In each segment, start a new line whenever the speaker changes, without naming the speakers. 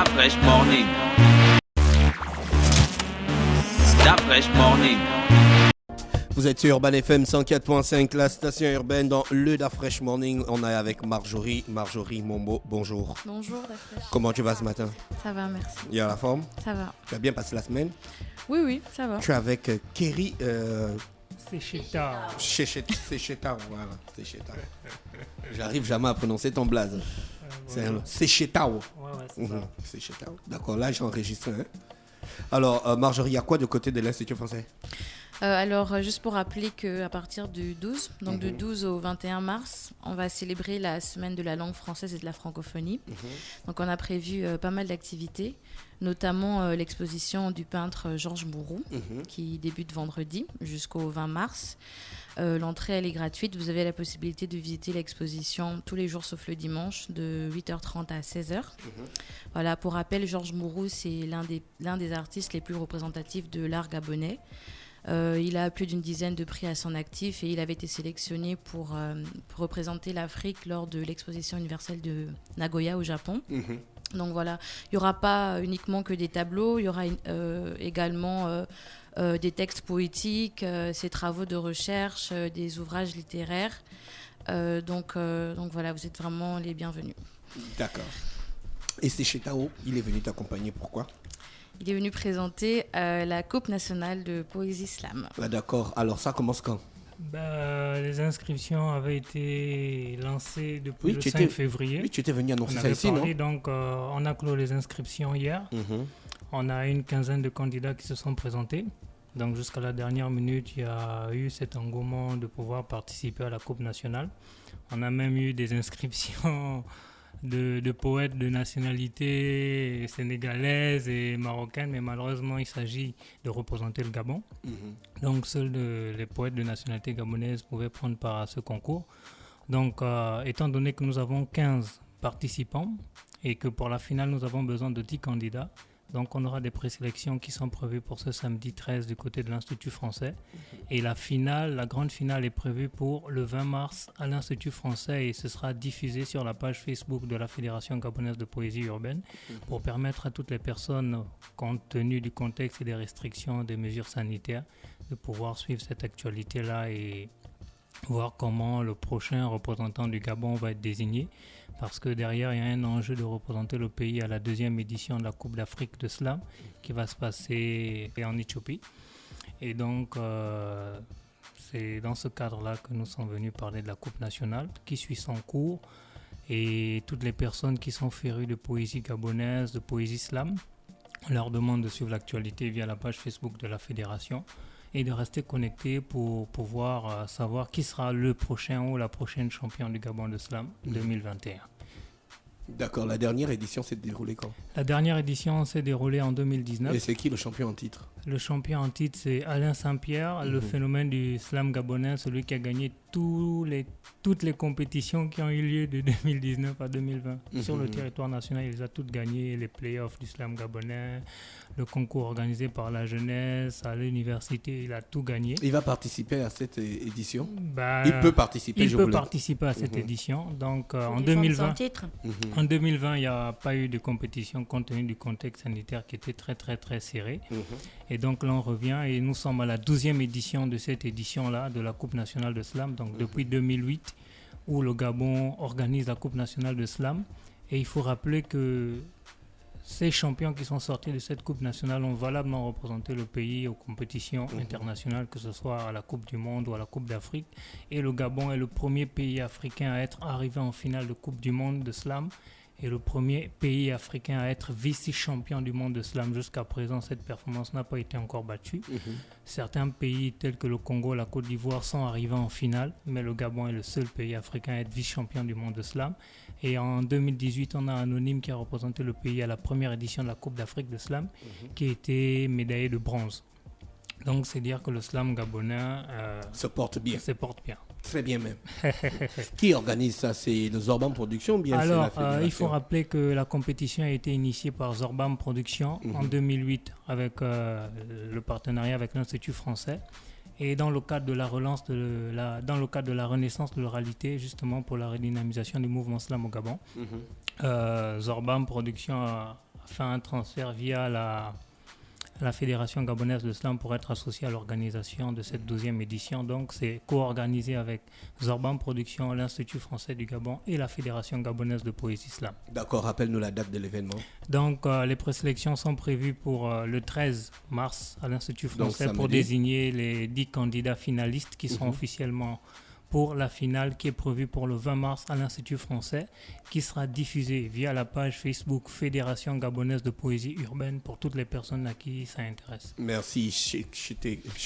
Fresh Morning. La Fresh Morning.
Vous êtes sur Urban FM 104.5, la station urbaine dans le Da Fresh Morning. On est avec Marjorie Mombo. Bonjour.
Bonjour, Da Fresh.
Comment tu vas ce matin?
Ça va, merci.
Il y a la forme?
Ça va.
Tu as bien passé la semaine?
Oui, ça va.
Tu es avec Kerry
Secheta.
Secheta, voilà. Secheta. J'arrive jamais à prononcer ton blaze. C'est un Secheta.
Ouais, c'est ça.
Secheta. D'accord, là j'enregistre. Hein. Alors, Marjorie, il y a quoi de côté de l'Institut français?
Alors, juste pour rappeler qu'à partir du 12, donc du 12 au 21 mars, on va célébrer la semaine de la langue française et de la francophonie. Donc, on a prévu pas mal d'activités, notamment l'exposition du peintre Georges Mourou, qui débute vendredi jusqu'au 20 mars. L'entrée, elle est gratuite. Vous avez la possibilité de visiter l'exposition tous les jours sauf le dimanche, de 8h30 à 16h. Voilà, pour rappel, Georges Mourou, c'est l'un des artistes les plus représentatifs de l'art gabonais. Il a plus d'une dizaine de prix à son actif et il avait été sélectionné pour représenter l'Afrique lors de l'exposition universelle de Nagoya au Japon. Donc voilà, il n'y aura pas uniquement que des tableaux, il y aura également des textes poétiques, ses travaux de recherche, des ouvrages littéraires. Donc voilà, vous êtes vraiment les bienvenus.
D'accord. Et c'est chez Tao, il est venu t'accompagner, pourquoi?
Il est venu présenter la Coupe nationale de poésie slam.
Ah, d'accord, alors ça commence quand?
Les inscriptions avaient été lancées depuis le 5 février.
Oui, tu étais venu annoncer ça ici, non?
Donc, on a clos les inscriptions hier. On a une quinzaine de candidats qui se sont présentés. Donc, jusqu'à la dernière minute, il y a eu cet engouement de pouvoir participer à la Coupe nationale. On a même eu des inscriptions de poètes de nationalité sénégalaise et marocaine, mais malheureusement, il s'agit de représenter le Gabon. Donc, seuls les poètes de nationalité gabonaise pouvaient prendre part à ce concours. Donc, étant donné que nous avons 15 participants et que pour la finale, nous avons besoin de 10 candidats, donc on aura des présélections qui sont prévues pour ce samedi 13 du côté de l'Institut français. Et la grande finale est prévue pour le 20 mars à l'Institut français et ce sera diffusé sur la page Facebook de la Fédération gabonaise de poésie urbaine pour permettre à toutes les personnes, compte tenu du contexte et des restrictions des mesures sanitaires, de pouvoir suivre cette actualité-là et voir comment le prochain représentant du Gabon va être désigné. Parce que derrière, il y a un enjeu de représenter le pays à la 2e édition de la Coupe d'Afrique de Slam qui va se passer en Éthiopie. Et donc, c'est dans ce cadre-là que nous sommes venus parler de la Coupe nationale qui suit son cours. Et toutes les personnes qui sont férues de poésie gabonaise, de poésie slam, on leur demande de suivre l'actualité via la page Facebook de la Fédération et de rester connectés pour pouvoir savoir qui sera le prochain ou la prochaine championne du Gabon de Slam 2021.
D'accord, la dernière édition s'est déroulée quand?
La dernière édition s'est déroulée en 2019.
Et c'est qui le champion en titre?
Le champion en titre, c'est Alain Saint-Pierre, le phénomène du slam gabonais, celui qui a gagné toutes les compétitions qui ont eu lieu de 2019 à 2020. Sur le territoire national, il les a toutes gagnées, les playoffs du slam gabonais, le concours organisé par la jeunesse, à l'université, il a tout gagné.
Il va participer à cette édition?
Il
peut participer,
participer à cette édition. Donc en 2020, il n'y a pas eu de compétition compte tenu du contexte sanitaire qui était très très très serré. Et donc là on revient et nous sommes à la 12e édition de cette édition-là de la Coupe nationale de slam. Donc depuis 2008 où le Gabon organise la Coupe nationale de slam. Et il faut rappeler que ces champions qui sont sortis de cette Coupe nationale ont valablement représenté le pays aux compétitions internationales, que ce soit à la Coupe du Monde ou à la Coupe d'Afrique. Et le Gabon est le premier pays africain à être arrivé en finale de Coupe du Monde de slam et le premier pays africain à être vice-champion du monde de slam. Jusqu'à présent, cette performance n'a pas été encore battue. Certains pays tels que le Congo, la Côte d'Ivoire sont arrivés en finale, mais le Gabon est le seul pays africain à être vice-champion du monde de slam. Et en 2018, on a Anonyme qui a représenté le pays à la première édition de la Coupe d'Afrique de slam, qui a été médaillé de bronze. Donc, c'est dire que le slam gabonais
se porte bien. Très bien même. Qui organise ça? C'est le Zorban Production ou bien
Alors,
c'est la fédération?
il faut rappeler que la compétition a été initiée par Zorban Production en 2008 avec le partenariat avec l'Institut français. Et dans le cadre de la relance dans le cadre de la renaissance de l'oralité, justement pour la redynamisation du mouvement slam au Gabon, Zorban Production a fait un transfert via la Fédération gabonaise de slam pour être associé à l'organisation de cette 12e édition. Donc, c'est co-organisé avec Zorban Productions, l'Institut français du Gabon et la Fédération gabonaise de poésie slam.
D'accord, rappelle-nous la date de l'événement.
Donc, les présélections sont prévues pour le 13 mars à l'Institut français pour désigner les 10 candidats finalistes qui sont officiellement pour la finale qui est prévue pour le 20 mars à l'Institut français, qui sera diffusée via la page Facebook Fédération gabonaise de poésie urbaine pour toutes les personnes à qui ça intéresse.
Merci.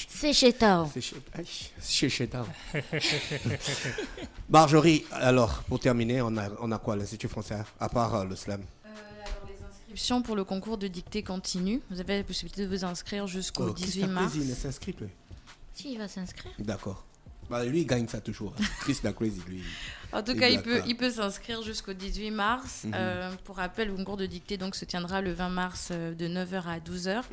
C'est chez Tao.
Marjorie, alors, pour terminer, on a quoi, l'Institut français, à part le slam?
Alors, les inscriptions pour le concours de dictée continue, vous avez la possibilité de vous inscrire jusqu'au 18 mars.
Il ne s'inscrit plus.
Si, il va s'inscrire.
D'accord. Bah, lui, il gagne ça toujours. Chris da Crazy, lui.
En tout cas, il peut s'inscrire jusqu'au 18 mars. Pour rappel, le concours de dictée donc, se tiendra le 20 mars de 9h à 12h.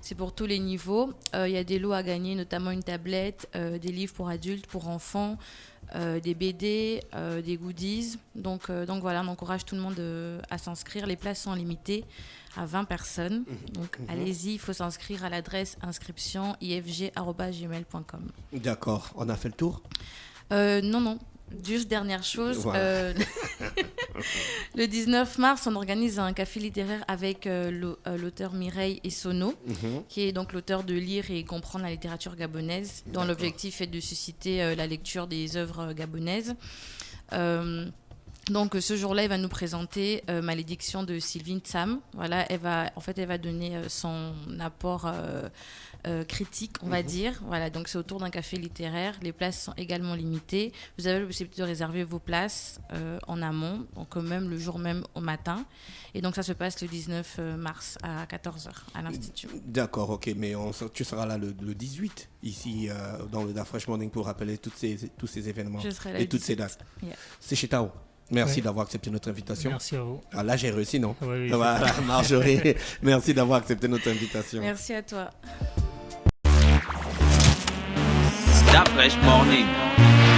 C'est pour tous les niveaux. Il y a des lots à gagner, notamment une tablette, des livres pour adultes, pour enfants, des BD, des goodies. Donc voilà, on encourage tout le monde à s'inscrire. Les places sont limitées à 20 personnes. Donc allez-y, il faut s'inscrire à l'adresse inscription.ifg@gmail.com.
D'accord, on a fait le tour?
Non. Juste dernière chose, voilà. Le 19 mars, on organise un café littéraire avec l'auteur Mireille Essonneau, qui est donc l'auteur de Lire et comprendre la littérature gabonaise, dont l'objectif est de susciter la lecture des œuvres gabonaises. Donc ce jour-là, elle va nous présenter Malédiction de Sylvie Tsam. Voilà, elle va donner son apport critique, on va dire. Voilà, donc c'est autour d'un café littéraire. Les places sont également limitées. Vous avez la possibilité de réserver vos places en amont, donc même le jour même au matin. Et donc ça se passe le 19 mars à 14h à l'Institut. D'accord,
ok, mais tu seras là le 18 ici dans le Da Fresh Morning pour rappeler tous ces événements et toutes ces dates. Yeah. C'est chez Tao. Merci d'avoir accepté notre invitation.
Merci à vous.
Ah, là, j'ai réussi, non?
Oui.
Voilà, Marjorie, merci d'avoir accepté notre invitation.
Merci à toi.
Da Fresh Morning.